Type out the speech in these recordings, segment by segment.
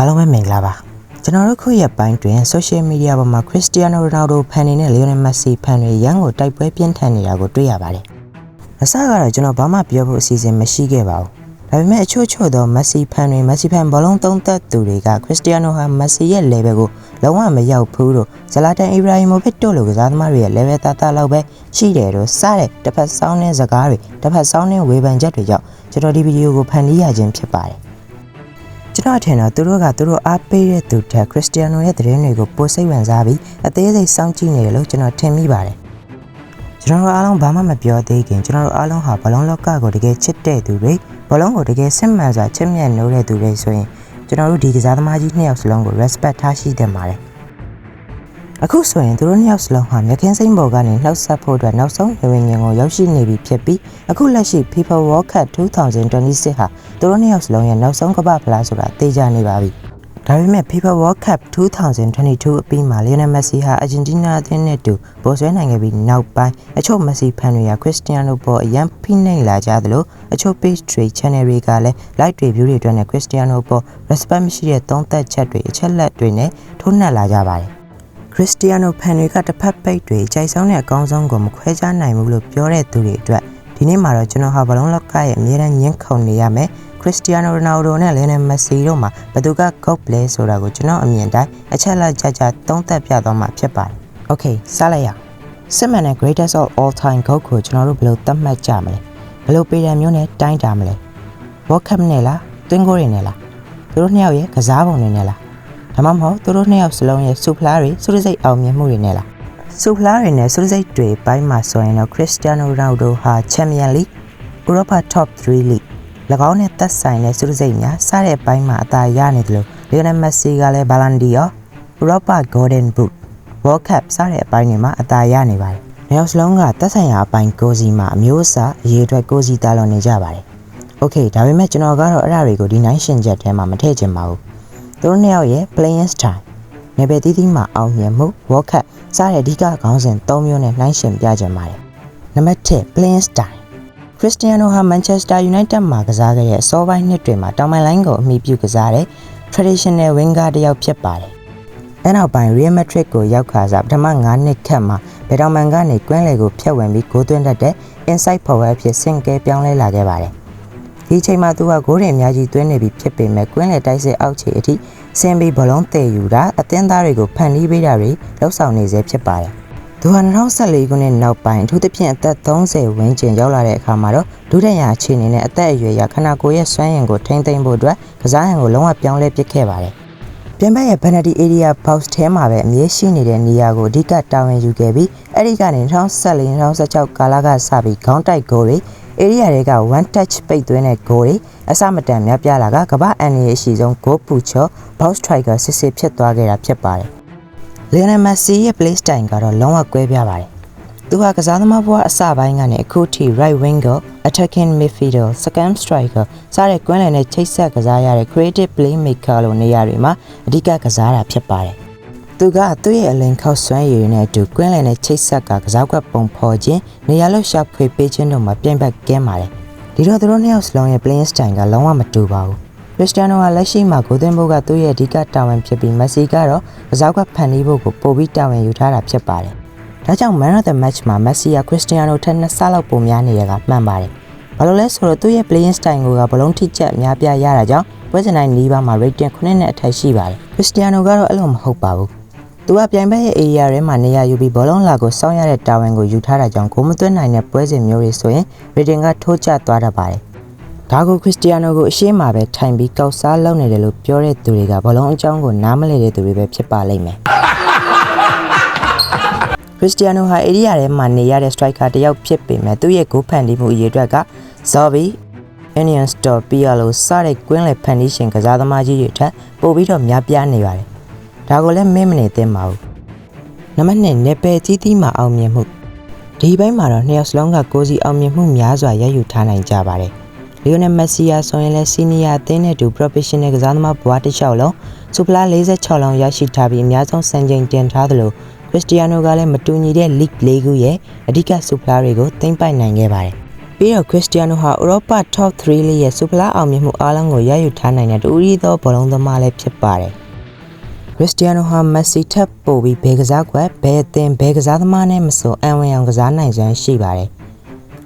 အားလုံးပဲမင်္ဂလာပါကျွန်တော်တို့ခုရက်ပိုင်းတွင် social media ပေါ်မှာ Cristiano Ronaldo ဖန်နေနဲ့ Lionel Messi ဖန်တွေရန်ကိုတိုက်ပွဲပြင်းထန်နေတာကိုတွေ့ရပါတယ်အစကတော့ကျွန်တော်ဘာမှပြောဖို့အစီအစဉ်မရှိခဲ့ပါဘူးဒါပေမဲ့အချို့သော Messi ဖန်တွေ Messi ဖန်ဘောလုံးသုံးသက်သူတွေက Cristiano ဟာ Messi ရဲ့ level ကိုလုံးဝမရောက်ဘူးလို့ Zlatan Ibrahimovic တို့လိုကစားသမားတွေရဲ့ level သားလောက်ပဲရှိတယ်လို့စတဲ့တစ်ဖက်ဆောင်းတဲ့စကားတွေတစ်ဖက်ဆောင်းတဲ့ဝေဖန်ချက်တွေကြောင့်ကျွန်တော်ဒီဗီဒီယိုကိုဖန်တီးရခြင်းဖြစ်ပါတယ်ကျွန်တော်ထင်တော့သူတို့အားပေးတဲ့သူထက် Cristiano ရဲ့သတင်းတွေကိုပိုစိတ်ဝင်စားပြီးအသေးစိတ်စောင့်ကြည့်နေတယ်လို့ကျွန်တော်ထင်မိပါတယ်ကျွန်တော်အားလုံးဘာမှမပြောသေးခင်ကျွန်တော်အားလုံးဟာဘလုံးလောကကိုတကယ်ချစ်တဲ့သူတွေဘလုံးကိုတကယ်စစ်မှန်စွာချစ်မြတ်နိုးတဲ့သူတွေဆိုရင်ကျွန်တော်တို့ဒီကစားသမားကြီးနှစ်ယောက်စလုံးကို respect ထားရှိသင့်ပါတယ်အခုဆိုရင်သူတို့နှစ်ယောက်စလုံးဟာမြကင်းစိမ့်ပေါ်ကနေနှောက်ဆက်ဖို့အတွက်နောက်ဆုံးရွေးငင်ကိုရောက်ရှိနေပြီဖြစ်ပြီးအခုလက်ရှိ FIFA World Cup 2026ဟာသူတို့နှစ်ယောက်စလုံးရဲ့နောက်ဆုံးကမ္ဘာဖလားဆိုတာသိကြနေပါပြီဒါပေမဲ့ FIFA World Cup 2022အပြီးမှာ Lionel Messi ဟာ Argentina အသင်းနဲ့တူပေါ်ဆွဲနိုင်ခဲ့ပြီးနောက်ပိုင်းအချို့ Messi ဖန်တွေက Cristiano ပေါ်အရန်ဖိနှိပ်လာကြသလိုအချို့ page တွေ channel တွေကလည်း like တွေ view တွေအတွက်နဲ့ Cristiano ပေါ် respect မရှိတဲ့သုံးသက်ချက်တွေအချက်လက်တွေနဲ့ထိုးနှက်လာကြပါတယ်Cristiano ဖန်တွေကတစ်ဖက်ပိတ်တွေကြိုက်ဆောင်တဲ့အကောင်းဆုံးကိုမခွဲခြားနိုင်ဘူးလို့ပြောတဲ့သူတွေအတွက်ဒီနေ့မှာတော့ကျွန်တော်ဟာဘလုံးလောကရဲ့အမြဲတမ်းညှင်းခုန်နေရမယ်Cristiano Ronaldo နဲ့ Lionel Messi တို့မှာဘယ်သူက GOAT လဲဆိုတာကိုကျွန်တော်အမြင်တိုင်းအချက်လက်ကြကြသုံးသပ်ပြသွားမှာဖြစ်ပါတယ်။ Okay စလိုက်ရအောင်။စစ်မှန်တဲ့ greatest of all time GOAT ကိုကျွန်တော်တို့ဘယ်လိုသတ်မှတ်ကြမလဲ။ဘယ်လိုပေတံမျိုးနဲ့တိုင်းတာမလဲ။ World Cup နဲ့လား၊တွင်းကိုတွေနဲ့လား။သူတို့နှစ်ယောက်ရဲ့ကစားပုံတွေနဲ့လား။ဒါမှမဟုတ်သူတို့နှစ်ယောက်စလုံးရဲ့စူဖလားတွေစူးစိတ်အောင်မြင်မှုတွေနဲ့လား။စူဖလားတွေနဲ့စူးစိတ်တွေပိုင်းမှာဆိုရင်တော့ Cristiano Ronaldo ဟာ Champions League, Europa Top 3 League ၎င်းနဲ့သက်ဆိုင်တဲ့စူးစိတ်များစတဲ့အပိုင်းမှာအသာရနေတယ်လို့ Lionel Messi ကလည်း Ballon d'Or, Europa Golden Boot, World Cup စတဲ့အပိုင်းတွေမှာအသာရနေပါတယ်။နှစ်ယောက်စလုံးကသက်ဆိုင်ရာအပိုင်းကိုစီမှာအမျိုးအစားအရေးအတွက်ကိုစီတာလွန်နေကြပါတယ်။ Okay ဒါပေမဲ့ကျွန်တော်ကတော့အဲ့ဒါတွေကိုဒီနိုင်ရှင်ချက်ထဲမှာမထည့်ချင်ပါဘူး။သူတို့နှစ်ယောက်ရဲ့ playing style နယ်ပယ်တီးတီးမှာအောင်မြင်မှု World Cup စတဲ့အဓိကခေါင်းစဉ်၃မျိုးနဲ့နိုင်ရှင်ပြချင်ပါတယ်။နံပါတ်1 playing style Cristiano ဟာ Manchester United မှာကစားခဲ့တဲ့အစောပိုင်းနှစ်တွေမှာတောင်ပိုင်းလိုင်းကိုအမိပြုကစားတဲ့ traditional winger တစ်ယောက်ဖြစ်ပါတယ်။အဲနောက်ပိုင်း Real Madrid ကိုရောက်ခါစားပထမ9နှစ်ခန့်မှာဘယ်တောင်မန်ကနေကွင်းလေကိုဖျက်ဝင်ပြီးဂိုးသွင်းတတ်တဲ့ inside forward အဖြစ်ဆင့်ကဲပြောင်းလဲလာခဲ့ပါတယ်။ဒီအချိန်မှာသူကဂိုးတွေအများကြီးသွင်းနေပြီးဖြစ်ပေမဲ့ကွင်းလေတိုက်စစ်အောက်ခြေအထိဆင်းပြီးဘလုံးတည်ယူတာအသင်းသားတွေကိုဖန်တီးပေးတာတွေလှုပ်ဆောင်နေစေဖြစ်ပါတယ်။သူဟာ2014ခုနှစ်နောက်ပိုင်းအထူးသဖြင့်အသက်30ဝန်းကျင်ရောက်လာတဲ့အခါမှာတော့ဒုတိယအခြေအနေနဲ့အသက်အရွယ်ရခန္ဓာကိုယ်ရဲ့စွမ်းရည်ကိုထိန်းသိမ်းဖို့အတွက်ကစားရန်ကိုလုံးဝပြောင်းလဲပစ်ခဲ့ပါတယ်။ပြင်ပရဲ့ penalty area box ထဲမှာပဲအမြဲရှိနေတဲ့နေရာကိုအဓိကတာဝန်ယူခဲ့ပြီးအဲ့ဒီကနေ2014-2016ကာလကစပြီးခေါင်းတိုက်ဂိုးတွေ area တွေက one touch ပိတ်သွင်းတဲ့ဂိုးတွေအစမတန်များပြားလာကကမ္ဘာအန်ရီအရှိဆုံးဂိုးပူချော box striker စစ်စစ်ဖြစ်သွားခဲ့တာဖြစ်ပါတယ်။ Lionel Messi ရဲ့ play style ကတော့လုံးဝကွဲပြားပါတယ်။သူဟာကစားသမားဘဝအစပိုင်းကနေအခုထိ right winger, attacking midfielder, second striker စတဲ့ကွင်းလည်နဲ့ချိတ်ဆက်ကစားရတဲ့ creative playmaker လိုနေရာတွေမှာအဓိကကစားတာဖြစ်ပါတယ်။သူကသူ့ရဲ့အလင်ခောက်စွမ်းရည်နဲ့အတူကွင်းလည်နဲ့ချိတ်ဆက်ကကစားကွက်ပုံဖော်ခြင်းနေရာလို့ရှာဖွေပေးခြင်းတို့မှာပြိုင်ဘက်ကင်းပါတယ်။ဒီတော့သူတို့နှစ်ယောက်စလုံးရဲ့ playing style ကလုံးဝမတူပါဘူး။ Cristiano ကလက်ရှိမှာဂိုးသွင်းဖို့ကသူ့ရဲ့အဓိကတာဝန်ဖြစ်ပြီး Messi ကတော့ကစားကွက်ဖန်တီးဖို့ကိုပိုပြီးတာဝန်ယူထားတာဖြစ်ပါတယ်။ဒါကြောင့် Man of the Match မှာ Messi က Cristiano ထက်2ဆလောက်ပိုများနေရကမှန်ပါတယ်။ဘာလို့လဲဆိုတော့သူ့ရဲ့ playing style ကဘလုံးထိချက်အများပြားရတာကြောင့်ပွဲစဉ်တိုင်းနီးပါးမှာ rating 9နဲ့အထက်ရှိပါတယ်။ Cristiano ကတော့အဲ့လိုမဟုတ်ပါဘူး။သူကပြိုင်ဘက်ရဲ့ area ထဲမှာနေရာယူပြီးဘောလုံးလာကိုစောင့်ရတဲ့တာဝန်ကိုယူထားတာကြောင့်ဂိုးမသွင်းနိုင်တဲ့ပွဲစဉ်မျိုးတွေဆိုရင် rating ကထိုးကျသွားတတ်ပါတယ်။ဒါကို Cristiano ကိုအရှိမပဲထိုင်ပြီးကောက်စားလုပ်နေတယ်လို့ပြောတဲ့သူတွေကဘောလုံးအကြောင်းကိုနားမလည်တဲ့သူတွေပဲဖြစ်ပါလိမ့်မယ်။ Cristiano ဟာ area ထဲမှာနေရတဲ့ striker တစ်ယောက်ဖြစ်ပေမဲ့သူ့ရဲ့ဂိုးဖန်တီးမှုအရေးအတွက်က Xavi, Iniesta, Pirlo စတဲ့ကွင်းလည်ဖန်တီးရှင်ကစားသမားကြီးတွေထက်ပိုပြီးတော့များပြားနေပါတယ်။ဒါကိုလည်းမင်းမနေသင့်ပါဘူး။နံပါတ်2နယ်ပယ်ကြီးကြီးမှာအောင်မြင်မှုဒီဘက်မှာတော့နှစ်ယောက်စလုံးကကိုစီအောင်မြင်မှုများစွာရယူထားနိုင်ကြပါတယ်။ Lionel Messi ဆိုရင်လည်း senior အသင်းနဲ့တူ professional ကစားသမားဘဝတစ်လျှောက်လုံးစူပလာ46လုံးရရှိထားပြီးအများဆုံးစံချိန်တင်ထားသလို Cristiano ကလည်းမတူညီတဲ့ league ၄ခုရဲ့အဓိကစူပလာတွေကိုသိမ်းပိုက်နိုင်ခဲ့ပါတယ်။ ပြီးတော့ခရစ္စတီယာနိုဟာဥရောပ top 3 လေးရဲ့စူဖလားအောင်မြင်မှုအားလုံးကိုရယူထားနိုင်တဲ့တူရီသောဘောလုံးသမားလည်းဖြစ်ပါတယ်ခရစ္စတီယာနိုဟာမက်ဆီထပ်ပို့ပြီးဘယ်ကစားကွက်ဘယ်အသင်းဘယ်ကစားသမားနဲ့မဆိုအံဝင်အောင်ကစားနိုင်စွမ်းရှိပါတယ်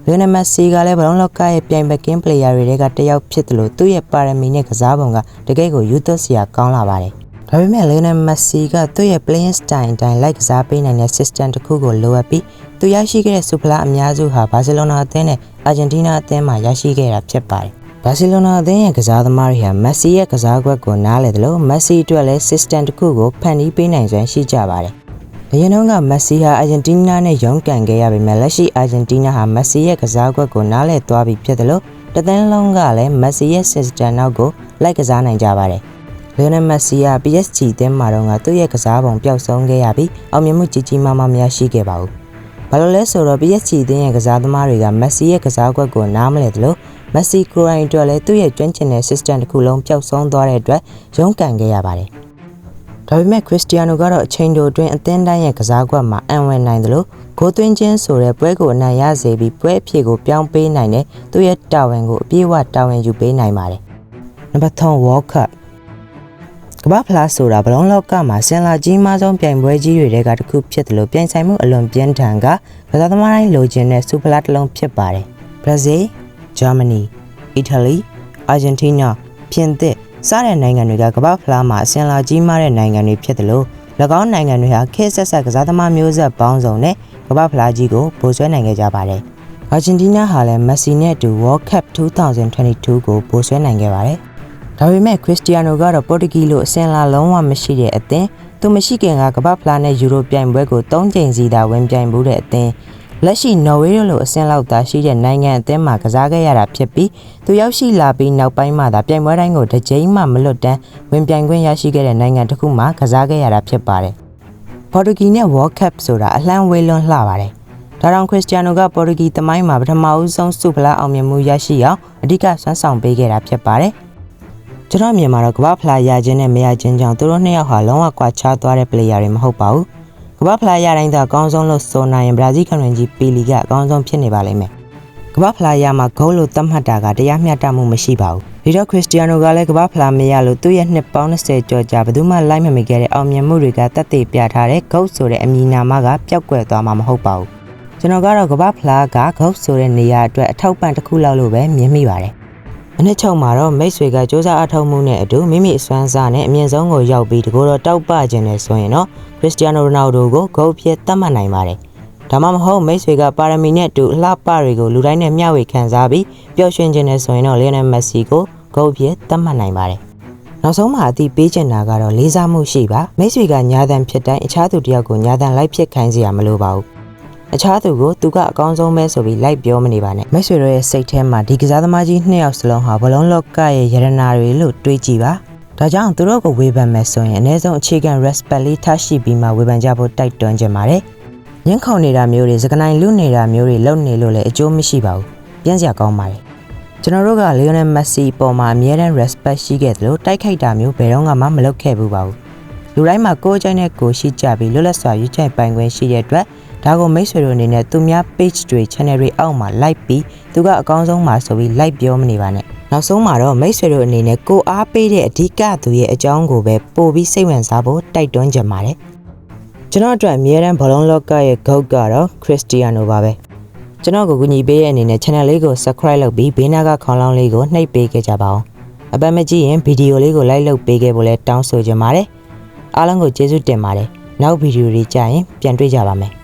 လီယိုနယ်မက်ဆီကလည်းဘောလုံးလောကရဲ့ပြိုင်ဘက်ကင်းပလေယာတွေကတယောက်ဖြစ်တယ်လို့သူ့ရဲ့ပါရမီနဲ့ကစားပုံကတကယ့်ကိုယူသွစရာကောင်းလာပါတယ်ဒါပေမဲ့လီယိုနယ်မက်ဆီကသူ့ရဲ့ playing style အတိုင်းလိုက်ကစားပေးနိုင်တဲ့ system တစ်ခုကိုလိုအပ်ပြီးသူရရှိခဲ့တဲ့စူဖလားအများစုဟာဘာစီလိုနာအသင်းနဲ့အာဂျင်တီးနားအသင်းမှာရရှိခဲ့တာဖြစ်ပါတယ်ဘာစီလိုနာအသင်းရဲ့ကစားသမားတွေဟာမက်ဆီရဲ့ကစားကွက်ကိုနားလည်တယ်လို့မက်ဆီအတွက်လည်း system တစ်ခုကိုဖန်တီးပေးနိုင်စွမ်းရှိကြပါတယ်အရင်ကမက်ဆီဟာအာဂျင်တီးနားနဲ့ရုန်းကန်ခဲ့ရပေမဲ့လက်ရှိအာဂျင်တီးနားဟာမက်ဆီရဲ့ကစားကွက်ကိုနားလည်သွားပြီဖြစ်တယ်လို့တသင်းလုံးကလည်းမက်ဆီရဲ့ system နောက်ကိုလိုက်ကစားနိုင်ကြပါတယ်လီယိုနယ်မက်ဆီက PSG အသင်းမှာတော့သူ့ရဲ့ကစားပုံပျောက်ဆုံးခဲ့ရပြီးအောင်မြင်မှုကြီးကြီးမားမားမရရှိခဲ့ပါဘူးဘာလို့လဲဆိုတော့ PSG အသင်းရဲ့ကစားသမားတွေကမက်ဆီရဲ့ကစားကွက်ကိုနားမလည်သလိုမက်ဆီကိုရိုင်းအတွက်လည်းသူ့ရဲ့ကျွမ်းကျင်တဲ့ system တစ်ခုလုံးပျောက်ဆုံးသွားတဲ့အတွက်ရုန်းကန်ခဲ့ရပါတယ်ဒါပေမဲ့ခရစ္စတီယာနိုကတော့အချိန်တိုအတွင်းအသင်းတိုင်းရဲ့ကစားကွက်မှာအံဝင်နိုင်တယ်လို့ဂိုးသွင်းခြင်းဆိုတဲ့ပွဲကိုအနိုင်ရစေပြီးပွဲအဖြစ်ကိုပြောင်းပေးနိုင်တဲ့သူ့ရဲ့တာဝန်ကိုအပြည့်အဝတာဝန်ယူပေးနိုင်ပါတယ်နံပါတ်3 World Cupကမ္ဘာဖလားဆိုတာဘလုံးလောကမှာဆင်လာကြီးမားဆုံးပြိုင်ပွဲကြီးတွေကတစ်ခုဖြစ်တယ်လို့ပြိုင်ဆိုင်မှုအလွန်ပြင်းထန်ကကစားသမားတိုင်းလိုချင်တဲ့စူဖလားတစ်လုံးဖြစ်ပါတယ်ဘရာဇီးဂျာမနီအီတလီအာဂျင်တီးနားပြင်သစ်စတဲ့နိုင်ငံတွေကကမ္ဘာဖလားမှာအဆင်လာကြီးမားတဲ့နိုင်ငံတွေဖြစ်တယ်လို့၎င်းနိုင်ငံတွေဟာခေတ်ဆက်ဆက်ကစားသမားမျိုးဆက်ပေါင်းစုံနဲ့ကမ္ဘာဖလားကြီးကိုဗိုလ်ဆွဲနိုင်ခဲ့ကြပါတယ်အာဂျင်တီးနားဟာလည်းမက်ဆီနဲ့အတူ World Cup 2022ကိုဗိုလ်ဆွဲနိုင်ခဲ့ပါတယ်ဒါပေမဲ့ခရစ္စတီယာနိုကတော့ပေါ်တူဂီလိုအဆင်လာလုံးဝမရှိတဲ့အသင်းသူမရှိခင်ကကမ္ဘာဖလားနဲ့ယူရိုပြိုင်ပွဲကို3ကြိမ်စီသာဝင်ပြိုင်မှုတဲ့အသင်းလက်ရှိနော်ဝေးလိုအဆင့်လောက်သာရှိတဲ့နိုင်ငံအသင်းမှာကစားခဲ့ရတာဖြစ်ပြီးသူရောက်ရှိလာပြီးနောက်ပိုင်းမှာသာပြိုင်ပွဲတိုင်းကိုတစ်ကြိမ်မှမလွတ်တမ်းဝင်ပြိုင်ခွင့်ရရှိခဲ့တဲ့နိုင်ငံတစ်ခုမှာကစားခဲ့ရတာဖြစ်ပါတယ်ပေါ်တူဂီနဲ့ World Cup ဆိုတာအလှမ်းဝေးလွန်းလှပါတယ်ဒါကြောင့်ခရစ္စတီယာနိုကပေါ်တူဂီသမိုင်းမှာပထမဦးဆုံးစူဖလားအောင်မြင်မှုရရှိအောင်အဓိကဆွမ်းဆောင်ပေးခဲ့တာဖြစ်ပါတယ်ကျွန်တော်မြင်မှာတော့ကမ္ဘာဖလားရခြင်းနဲ့မရခြင်းကြောင့်သူတို့နှစ်ယောက်ဟာလုံးဝကွာခြားသွားတဲ့ player တွေမဟုတ်ပါဘူးကမ္ဘာဖလားရတိုင်းသာအကောင်းဆုံးလို့ဆိုနိုင်ရင်ဘရာဇီးကန်ဝင်ကြီးပီလီကအကောင်းဆုံးဖြစ်နေပါလိမ့်မယ်ကမ္ဘာဖလားရမှာဂိုးလို့သတ်မှတ်တာကတရားမျှတမှုမရှိပါဘူးဒီတော့ခရစ္စတီယာနိုကလည်းကမ္ဘာဖလားမရလို့သူ့ရဲ့နှစ်ပေါင်း20ကျော်ကြာဘယ်သူမှလိုက်မမီခဲ့တဲ့အောင်မြင်မှုတွေကတတ်သိပြထားတဲ့ဂုတ်ဆိုတဲ့အမည်နာမကပျောက်ကွယ်သွားမှာမဟုတ်ပါဘူးကျွန်တော်ကတော့ကမ္ဘာဖလားကဂုတ်ဆိုတဲ့နေရာအတွက်အထောက်ပံ့တစ်ခုလောက်လို့ပဲမြင်မိပါတယ်အနှစ်ချုပ်မှာတော့မိတ်ဆွေကစ조사အထောက်မှုနဲ့အတူမိမိအစွမ်းစားနဲ့အမြင့်ဆုံးကိုရောက်ပြီးတကူတော့တောက်ပခြင်းနဲ့ဆိုရင်တော့ခရစ္စတီယာနိုရိုနယ်ဒိုကိုဂုတ်ဖြစ်သတ်မှတ်နိုင်ပါတယ်။ဒါမှမဟုတ်မိတ်ဆွေကပါရမီနဲ့အတူအလှပတွေကိုလူတိုင်းနဲ့မျှဝေခံစားပြီးပျော်ရွှင်ခြင်းနဲ့ဆိုရင်တော့လီယိုနယ်မက်ဆီကိုဂုတ်ဖြစ်သတ်မှတ်နိုင်ပါတယ်။နောက်ဆုံးမှာအတိပေးချင်တာကတော့လေးစားမှုရှိပါမိတ်ဆွေကညာတန်ဖြစ်တိုင်းအခြားသူတယောက်ကိုညာတန်လိုက်ဖြစ်ခိုင်းစရာမလိုပါဘူးအခြားသူကိုသူကအကောင်းဆုံးပဲဆိုပြီးလိုက်ပြောမနေပါနဲ့မိတ်ဆွေတို့ရဲ့စိတ်ထဲမှာဒီကစားသမားကြီးနှစ်ယောက်စလုံးဟာဘလုံးလောကရဲ့ရတနာတွေလို့တွေးကြည့်ပါဒါကြောင့်သူတို့ကိုဝေဖန်မယ်ဆိုရင်အနည်းဆုံးအခြေခံ respect လေးထားရှိပြီးမှဝေဖန်ကြဖို့တိုက်တွန်းကြပါတယ်ညှဉ်းခုန်နေတာမျိုးတွေစကနိုင်လူနေတာမျိုးတွေလုပ်နေလို့လည်းအကျိုးမရှိပါဘူးပြင်းစရာကောင်းပါတယ်ကျွန်တော်တို့ကလီယိုနယ်မက်ဆီပေါ်မှာအမြဲတမ်း respect ရှိခဲ့သလိုတိုက်ခိုက်တာမျိုးဘယ်တော့မှမလုပ်ခဲ့ဘူးပါဘူးလူတိုင်းမှာကိုယ်ကြိုက်တဲ့ကိုရှိကြပြီးလွတ်လပ်စွာရွေးချယ်ပိုင်ခွင့်ရှိတဲ့အတွက်ဒါကိုမိတ်ဆွေတို့အနေနဲ့သူများ page တွေ channel တွေအောက်မှာ like ပြီးသူကအကောင်းဆုံးမှာဆိုပြီး like ပြောမနေပါနဲ့နောက်ဆုံးမှာတော့မိတ်ဆွေတို့အနေနဲ့ကိုအားပေးတဲ့အဓိကသူရဲ့အကြောင်းကိုပဲပို့ပြီးစိတ်ဝင်စားဖို့တိုက်တွန်းကြပါတယ်ကျွန်တော်အတွက်အမြဲတမ်းဘောလုံးလောကရဲ့ GOAT ကတော့ခရစ္စတီယာနိုပါပဲကျွန်တော်ကိုကူညီပေးတဲ့အနေနဲ့ channel လေးကို subscribe လုပ်ပြီးဘေးနားကခေါင်းလောင်းလေးကိုနှိပ်ပေးခဲ့ကြပါဦးအပတ်မကြည့်ရင်ဗီဒီယိုလေးကို like လုပ်ပေးခဲ့ဖို့လဲတောင်းဆိုကြပါတယ်အားလုံးကိုကျေးဇူးတင်ပါတယ်နောက်ဗီဒီယိုတွေကြာရင်ပြန်တွေ့ကြပါမယ်